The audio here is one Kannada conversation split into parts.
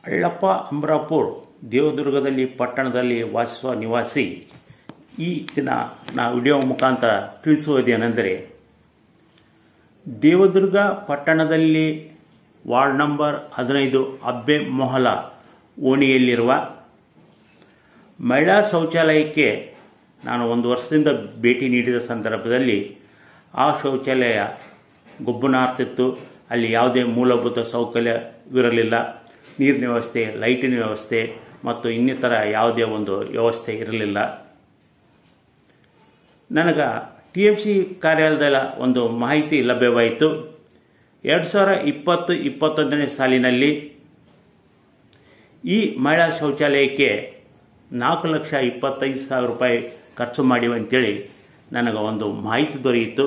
ಅಳ್ಳಪ್ಪ ಅಮ್ರಾಪುರ್ ದೇವದುರ್ಗದಲ್ಲಿ ಪಟ್ಟಣದಲ್ಲಿ ವಾಸಿಸುವ ನಿವಾಸಿ. ಈ ದಿನ ನಾವು ವಿಡಿಯೋ ಮುಖಾಂತರ ತಿಳಿಸುವುದೇನೆಂದರೆ, ದೇವದುರ್ಗ ಪಟ್ಟಣದಲ್ಲಿ ವಾರ್ಡ್ ನಂಬರ್ 15 ಅಬ್ಬೆ ಮೊಹಲ ಓಣಿಯಲ್ಲಿರುವ ಮಹಿಳಾ ಶೌಚಾಲಯಕ್ಕೆ ನಾನು 1 ವರ್ಷದಿಂದ ಭೇಟಿ ನೀಡಿದ ಸಂದರ್ಭದಲ್ಲಿ ಆ ಶೌಚಾಲಯ ಗೊಬ್ಬನಾರ್ತಿತ್ತು. ಅಲ್ಲಿ ಯಾವುದೇ ಮೂಲಭೂತ ಸೌಕರ್ಯವಿರಲಿಲ್ಲ. ನೀರಿನ ವ್ಯವಸ್ಥೆ, ಲೈಟಿನ ವ್ಯವಸ್ಥೆ ಮತ್ತು ಇನ್ನಿತರ ಯಾವುದೇ ಒಂದು ವ್ಯವಸ್ಥೆ ಇರಲಿಲ್ಲ. ನನಗೆ TMC ಕಾರ್ಯಾಲಯದ ಒಂದು ಮಾಹಿತಿ ಲಭ್ಯವಾಯಿತು. 2020-21ನೇ ಸಾಲಿನಲ್ಲಿ ಈ ಮಹಿಳಾ ಶೌಚಾಲಯಕ್ಕೆ 4,25,000 ರೂಪಾಯಿ ಖರ್ಚು ಮಾಡಿವೆ ಅಂತೇಳಿ ನನಗೆ ಒಂದು ಮಾಹಿತಿ ದೊರೆಯಿತು.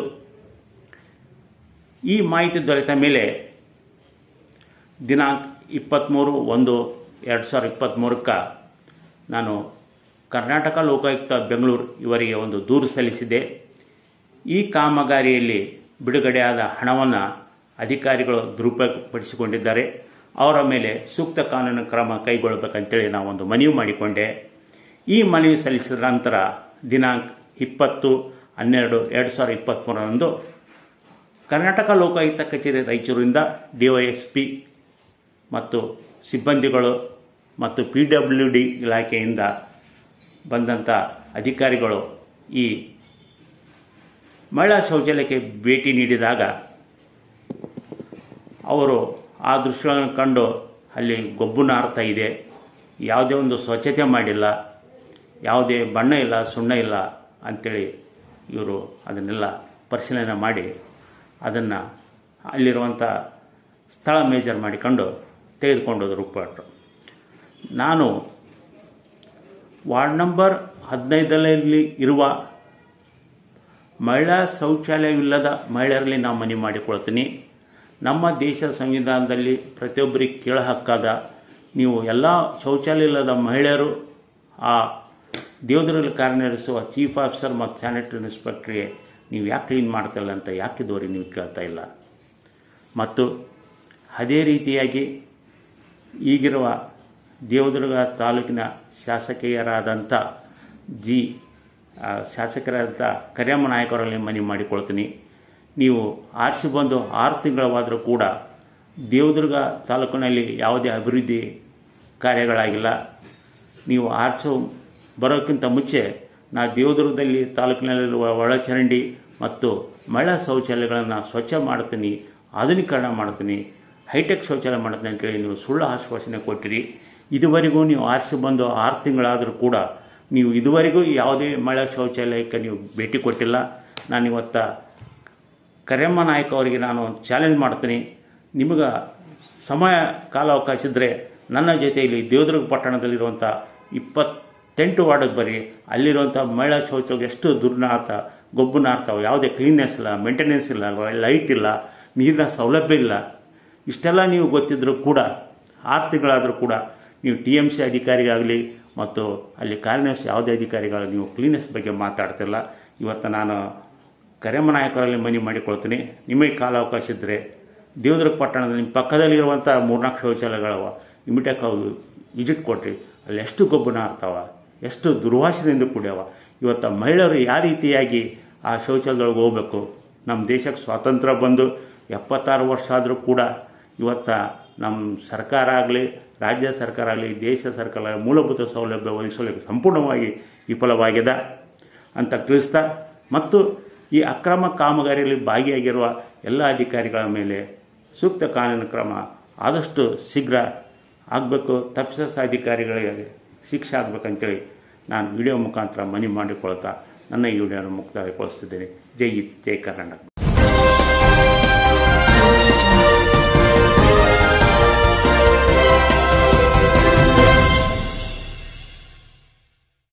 ಈ ಮಾಹಿತಿ ದೊರೆತ ಮೇಲೆ ದಿನಾಂಕ 23/1/2023 ನಾನು ಕರ್ನಾಟಕ ಲೋಕಾಯುಕ್ತ ಬೆಂಗಳೂರು ಇವರಿಗೆ ಒಂದು ದೂರು ಸಲ್ಲಿಸಿದೆ. ಈ ಕಾಮಗಾರಿಯಲ್ಲಿ ಬಿಡುಗಡೆಯಾದ ಹಣವನ್ನು ಅಧಿಕಾರಿಗಳು ದುರುಪಯೋಗಪಡಿಸಿಕೊಂಡಿದ್ದಾರೆ. ಅವರ ಮೇಲೆ ಸೂಕ್ತ ಕಾನೂನು ಕ್ರಮ ಕೈಗೊಳ್ಳಬೇಕಂತೇಳಿ ನಾವು ಒಂದು ಮನವಿ ಮಾಡಿಕೊಂಡೆ. ಈ ಮನವಿ ಸಲ್ಲಿಸಿದ ನಂತರ ದಿನಾಂಕ 20/12/2023 ಕರ್ನಾಟಕ ಲೋಕಾಯುಕ್ತ ಕಚೇರಿ ರಾಯಚೂರಿನಿಂದ DYSP ಮತ್ತು ಸಿಬ್ಬಂದಿಗಳು ಮತ್ತು PWD ಇಲಾಖೆಯಿಂದ ಬಂದಂಥ ಅಧಿಕಾರಿಗಳು ಈ ಮಹಿಳಾ ಶೌಚಾಲಯಕ್ಕೆ ಭೇಟಿ ನೀಡಿದಾಗ ಅವರು ಆ ದೃಶ್ಯಗಳನ್ನು ಕಂಡು ಅಲ್ಲಿ ಗೊಬ್ಬು ನಾರ್ತಾ ಇದೆ, ಯಾವುದೇ ಒಂದು ಸ್ವಚ್ಛತೆ ಮಾಡಿಲ್ಲ, ಯಾವುದೇ ಬಣ್ಣ ಇಲ್ಲ, ಸುಣ್ಣ ಇಲ್ಲ ಅಂಥೇಳಿ ಇವರು ಅದನ್ನೆಲ್ಲ ಪರಿಶೀಲನೆ ಮಾಡಿ ಅದನ್ನು ಅಲ್ಲಿರುವಂಥ ಸ್ಥಳ ಮೇಜರ್ ಮಾಡಿಕೊಂಡು ತೆಗೆದುಕೊಂಡು ರೂಪಟ್ಟರು. ನಾನು ವಾರ್ಡ್ ನಂಬರ್ 15ರಲ್ಲಿ ಇರುವ ಮಹಿಳಾ ಶೌಚಾಲಯವಿಲ್ಲದ ಮಹಿಳೆಯರಲ್ಲಿ ನಾವು ಮನವಿ ಮಾಡಿಕೊಳ್ತೀನಿ. ನಮ್ಮ ದೇಶದ ಸಂವಿಧಾನದಲ್ಲಿ ಪ್ರತಿಯೊಬ್ಬರಿಗೆ ಕೇಳ ಹಕ್ಕಾದ ನೀವು ಎಲ್ಲ ಶೌಚಾಲಯ ಇಲ್ಲದ ಮಹಿಳೆಯರು ಆ ದೇವದುರ್ಗದಲ್ಲಿ ಕಾರ್ಯನಿರ್ವಹಿಸುವ ಚೀಫ್ ಆಫೀಸರ್ ಮತ್ತು ಸ್ಯಾನಿಟರಿ ಇನ್ಸ್ಪೆಕ್ಟರ್ಗೆ ನೀವು ಯಾಕೆ ಕ್ಲೀನ್ ಮಾಡ್ತಿಲ್ಲ ಅಂತ ಯಾಕಿದವರಿಗೆ ನೀವು ಕೇಳ್ತಾ ಇಲ್ಲ. ಮತ್ತು ಅದೇ ರೀತಿಯಾಗಿ ಈಗಿರುವ ದೇವದುರ್ಗ ತಾಲೂಕಿನ ಶಾಸಕಿಯರಾದಂಥ ಶಾಸಕರಾದಂಥ ಕರಿಯಮ್ಮ ನಾಯಕರಲ್ಲಿ ಮನವಿ ಮಾಡಿಕೊಳ್ತೀನಿ. ನೀವು ಆರಿಸಿ ಬಂದು 6 ತಿಂಗಳವಾದರೂ ಕೂಡ ದೇವದುರ್ಗ ತಾಲೂಕಿನಲ್ಲಿ ಯಾವುದೇ ಅಭಿವೃದ್ಧಿ ಕಾರ್ಯಗಳಾಗಿಲ್ಲ. ನೀವು ಬರೋಕ್ಕಿಂತ ಮುಂಚೆ ದೇವದುರ್ಗದಲ್ಲಿ ತಾಲೂಕಿನಲ್ಲಿರುವ ಒಳಚರಂಡಿ ಮತ್ತು ಮಹಿಳಾ ಶೌಚಾಲಯಗಳನ್ನು ಸ್ವಚ್ಛ ಮಾಡ್ತೀನಿ, ಆಧುನೀಕರಣ ಮಾಡ್ತೀನಿ, ಹೈಟೆಕ್ ಶೌಚಾಲಯ ಮಾಡ್ತೀನಿ ಅಂತೇಳಿ ನೀವು ಸುಳ್ಳು ಆಶ್ವಾಸನೆ ಕೊಟ್ಟಿರಿ. ಇದುವರೆಗೂ ನೀವು ಆರಿಸಿ ಬಂದು 6 ತಿಂಗಳಾದರೂ ಕೂಡ ನೀವು ಇದುವರೆಗೂ ಯಾವುದೇ ಮಹಿಳಾ ಶೌಚಾಲಯಕ್ಕೆ ನೀವು ಭೇಟಿ ಕೊಟ್ಟಿಲ್ಲ. ನಾನು ಇವತ್ತು ಕರಿಯಮ್ಮ ನಾಯಕ ಅವರಿಗೆ ನಾನು ಚಾಲೆಂಜ್ ಮಾಡ್ತೀನಿ. ನಿಮಗೆ ಸಮಯ ಕಾಲಾವಕಾಶ ಇದ್ದರೆ ನನ್ನ ಜೊತೆಯಲ್ಲಿ ದೇವದುರ್ಗ ಪಟ್ಟಣದಲ್ಲಿರುವಂಥ 28 ವಾರ್ಡಿಗೆ ಬರ್ರಿ. ಅಲ್ಲಿರುವಂಥ ಮಹಿಳಾ ಶೌಚಾಲಯ ಎಷ್ಟು ದುರ್ನಾರ್ಥ, ಗೊಬ್ಬು ನಾರ್ತಾವೆ, ಯಾವುದೇ ಕ್ಲೀನ್ನೆಸ್ ಇಲ್ಲ, ಮೇಂಟೆನೆನ್ಸ್ ಇಲ್ಲ, ಲೈಟ್ ಇಲ್ಲ, ನೀರಿನ ಸೌಲಭ್ಯ ಇಲ್ಲ. ಇಷ್ಟೆಲ್ಲ ನೀವು ಗೊತ್ತಿದ್ದರೂ ಕೂಡ 6 ತಿಂಗಳಾದರೂ ಕೂಡ ನೀವು TMC ಅಧಿಕಾರಿಗಾಗಲಿ ಮತ್ತು ಅಲ್ಲಿ ಕಾರ್ಯನಿರ್ವಹಿಸುವ ಯಾವುದೇ ಅಧಿಕಾರಿಗಳು ನೀವು ಕ್ಲೀನೆಸ್ ಬಗ್ಗೆ ಮಾತಾಡ್ತಿಲ್ಲ. ಇವತ್ತು ನಾನು ಕರಿಯಮ್ಮ ನಾಯಕರಲ್ಲಿ ಮನವಿ ಮಾಡಿಕೊಳ್ತೀನಿ. ನಿಮಗೆ ಕಾಲಾವಕಾಶ ಇದ್ದರೆ ದೇವದುರ್ಗ ಪಟ್ಟಣದ ನಿಮ್ಮ ಪಕ್ಕದಲ್ಲಿರುವಂಥ 3-4 ಶೌಚಾಲಯಗಳವ, ಇಮಿಡಿಯೇಟ್ ವಿಸಿಟ್ ಕೊಟ್ರಿ. ಅಲ್ಲಿ ಎಷ್ಟು ಗೊಬ್ಬನ ಆಗ್ತಾವ, ಎಷ್ಟು ದುರ್ವಾಸನೆಯಿಂದ ಕೂಡ್ಯಾವ. ಇವತ್ತು ಮಹಿಳೆಯರು ಯಾವ ರೀತಿಯಾಗಿ ಆ ಶೌಚಾಲಯದೊಳಗೆ ಹೋಗಬೇಕು. ನಮ್ಮ ದೇಶಕ್ಕೆ ಸ್ವಾತಂತ್ರ್ಯ ಬಂದು 76 ವರ್ಷ ಆದರೂ ಕೂಡ ಇವತ್ತು ನಮ್ಮ ಸರ್ಕಾರ ಆಗಲಿ, ರಾಜ್ಯ ಸರ್ಕಾರ ಆಗಲಿ, ದೇಶ ಸರ್ಕಾರ ಮೂಲಭೂತ ಸೌಲಭ್ಯ ಒದಗಿಸಲಿಕ್ಕೆ ಸಂಪೂರ್ಣವಾಗಿ ವಿಫಲವಾಗಿದೆ ಅಂತ ತಿಳಿಸ್ತಾ, ಮತ್ತು ಈ ಅಕ್ರಮ ಕಾಮಗಾರಿಯಲ್ಲಿ ಭಾಗಿಯಾಗಿರುವ ಎಲ್ಲ ಅಧಿಕಾರಿಗಳ ಮೇಲೆ ಸೂಕ್ತ ಕಾನೂನು ಕ್ರಮ ಆದಷ್ಟು ಶೀಘ್ರ ಆಗಬೇಕು. ತಪ್ಪಿಸಿದ ಅಧಿಕಾರಿಗಳಿಗೆ ಶಿಕ್ಷೆ ಆಗಬೇಕಂತೇಳಿ ನಾನು ವಿಡಿಯೋ ಮುಖಾಂತರ ಮನವಿ ಮಾಡಿಕೊಳ್ತಾ ನನ್ನ ಈ ವಿಡಿಯೋನ ಮುಕ್ತಾಯಗೊಳಿಸ್ತಿದ್ದೇನೆ. ಜೈ ಹಿಂದ್, ಜೈ ಕರ್ನಾಟಕ.